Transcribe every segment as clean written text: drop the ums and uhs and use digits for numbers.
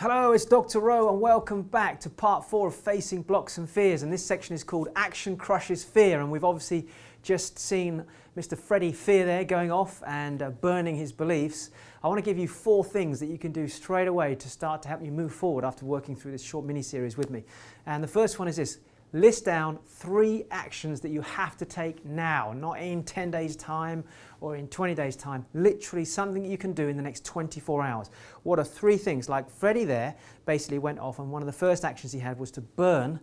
Hello, it's Dr. Rowe and welcome back to part 4 of Facing Blocks and Fears, and this section is called Action Crushes Fear, and we've obviously just seen Mr. Freddie Fear there going off and burning his beliefs. I want to give you 4 things that you can do straight away to start to help you move forward after working through this short mini-series with me. And the first one is this: list down 3 actions that you have to take now, not in 10 days time or in 20 days time, literally something that you can do in the next 24 hours. What are 3 things? Like Freddie there basically went off and one of the first actions he had was to burn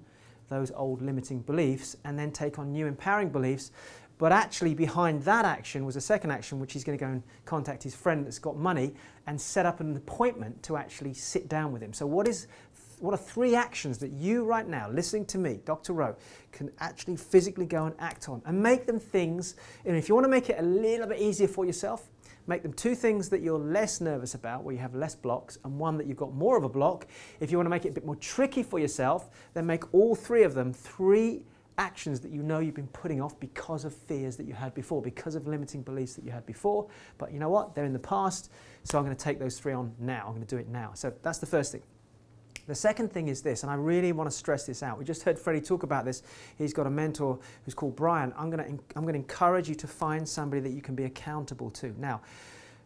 those old limiting beliefs and then take on new empowering beliefs. But actually behind that action was a second action, which he's going to go and contact his friend that's got money and set up an appointment to actually sit down with him. So what are 3 actions that you right now, listening to me, Dr. Rowe, can actually physically go and act on and make them things, and if you want to make it a little bit easier for yourself, make them 2 things that you're less nervous about, where you have less blocks, and 1 that you've got more of a block. If you want to make it a bit more tricky for yourself, then make all 3 of them 3 actions that you know you've been putting off because of fears that you had before, because of limiting beliefs that you had before. But you know what? They're in the past, so I'm going to take those 3 on now. I'm going to do it now. So that's the first thing. The second thing is this, and I really want to stress this out. We just heard Freddie talk about this. He's got a mentor who's called Brian. I'm going to encourage you to find somebody that you can be accountable to. Now,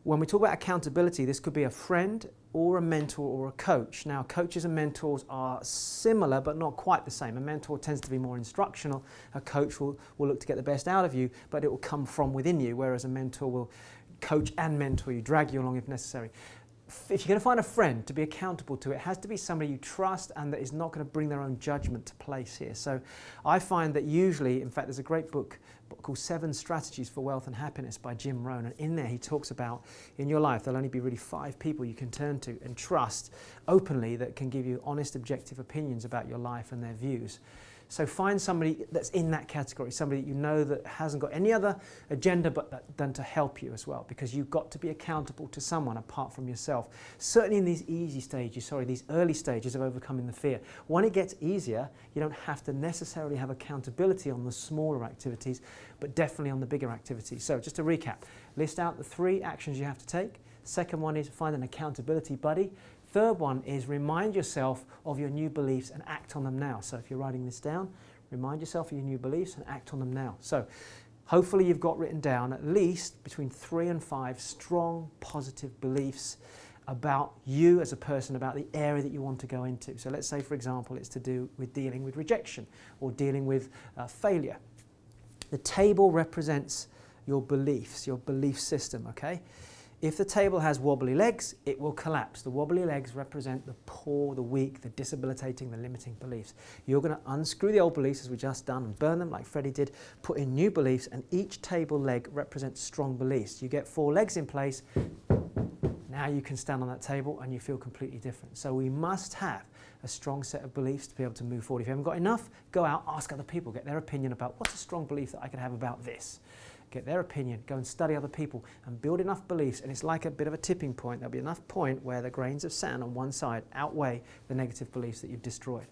when we talk about accountability, this could be a friend or a mentor or a coach. Now, coaches and mentors are similar, but not quite the same. A mentor tends to be more instructional. A coach will look to get the best out of you, but it will come from within you, whereas a mentor will coach and mentor you, drag you along if necessary. If you're going to find a friend to be accountable to, it has to be somebody you trust and that is not going to bring their own judgment to place here. So I find that usually, in fact, there's a great book called 7 Strategies for Wealth and Happiness by Jim Rohn, and in there he talks about in your life there'll only be really 5 people you can turn to and trust openly that can give you honest, objective opinions about your life and their views. So find somebody that's in that category, somebody that you know that hasn't got any other agenda than to help you as well, because you've got to be accountable to someone apart from yourself. Certainly in these these early stages of overcoming the fear. When it gets easier, you don't have to necessarily have accountability on the smaller activities, but definitely on the bigger activities. So just to recap, list out the 3 actions you have to take. Second one is find an accountability buddy. Third one is remind yourself of your new beliefs and act on them now. So if you're writing this down, remind yourself of your new beliefs and act on them now. So hopefully you've got written down at least between 3 and 5 strong positive beliefs about you as a person, about the area that you want to go into. So let's say, for example, it's to do with dealing with rejection or dealing with failure. The table represents your beliefs, your belief system, okay? If the table has wobbly legs, it will collapse. The wobbly legs represent the poor, the weak, the disabilitating, the limiting beliefs. You're going to unscrew the old beliefs, as we just done, and burn them like Freddie did, put in new beliefs, and each table leg represents strong beliefs. You get 4 legs in place, now you can stand on that table and you feel completely different. So we must have a strong set of beliefs to be able to move forward. If you haven't got enough, go out, ask other people, get their opinion about what's a strong belief that I could have about this. Get their opinion, go and study other people and build enough beliefs, and it's like a bit of a tipping point. There'll be enough point where the grains of sand on one side outweigh the negative beliefs that you've destroyed.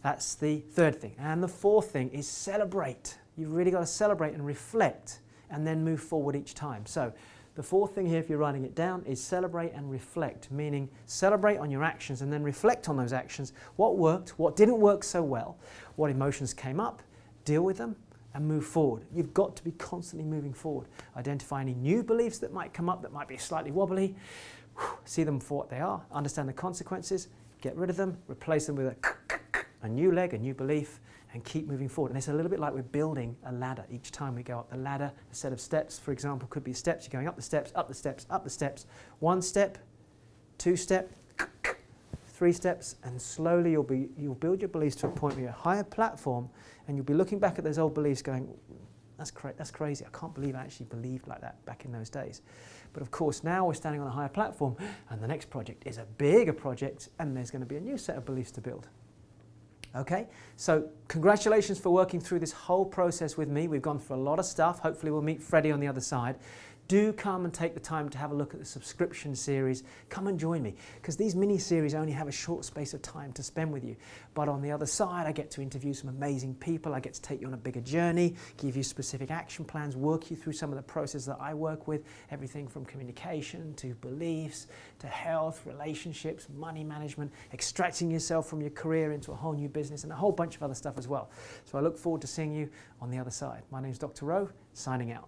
That's the third thing. And the fourth thing is celebrate. You've really got to celebrate and reflect and then move forward each time. So the fourth thing here, if you're writing it down, is celebrate and reflect, meaning celebrate on your actions and then reflect on those actions. What worked, what didn't work so well, what emotions came up, deal with them, and move forward. You've got to be constantly moving forward. Identify any new beliefs that might come up that might be slightly wobbly, see them for what they are, understand the consequences, get rid of them, replace them with a new leg, a new belief, and keep moving forward. And it's a little bit like we're building a ladder. Each time we go up the ladder, a set of steps, for example, could be steps. You're going up the steps, up the steps, up the steps. 1 step, 2 step, 3 steps, and slowly you'll build your beliefs to a point where you're a higher platform, and you'll be looking back at those old beliefs going, that's crazy, I can't believe I actually believed like that back in those days. But of course now we're standing on a higher platform, and the next project is a bigger project, and there's going to be a new set of beliefs to build. Okay, so congratulations for working through this whole process with me. We've gone through a lot of stuff. Hopefully we'll meet Freddie on the other side. do come and take the time to have a look at the subscription series. Come and join me, because these mini-series only have a short space of time to spend with you. But on the other side, I get to interview some amazing people. I get to take you on a bigger journey, give you specific action plans, work you through some of the processes that I work with, everything from communication to beliefs, to health, relationships, money management, extracting yourself from your career into a whole new business, and a whole bunch of other stuff as well. So I look forward to seeing you on the other side. My name is Dr. Rowe, signing out.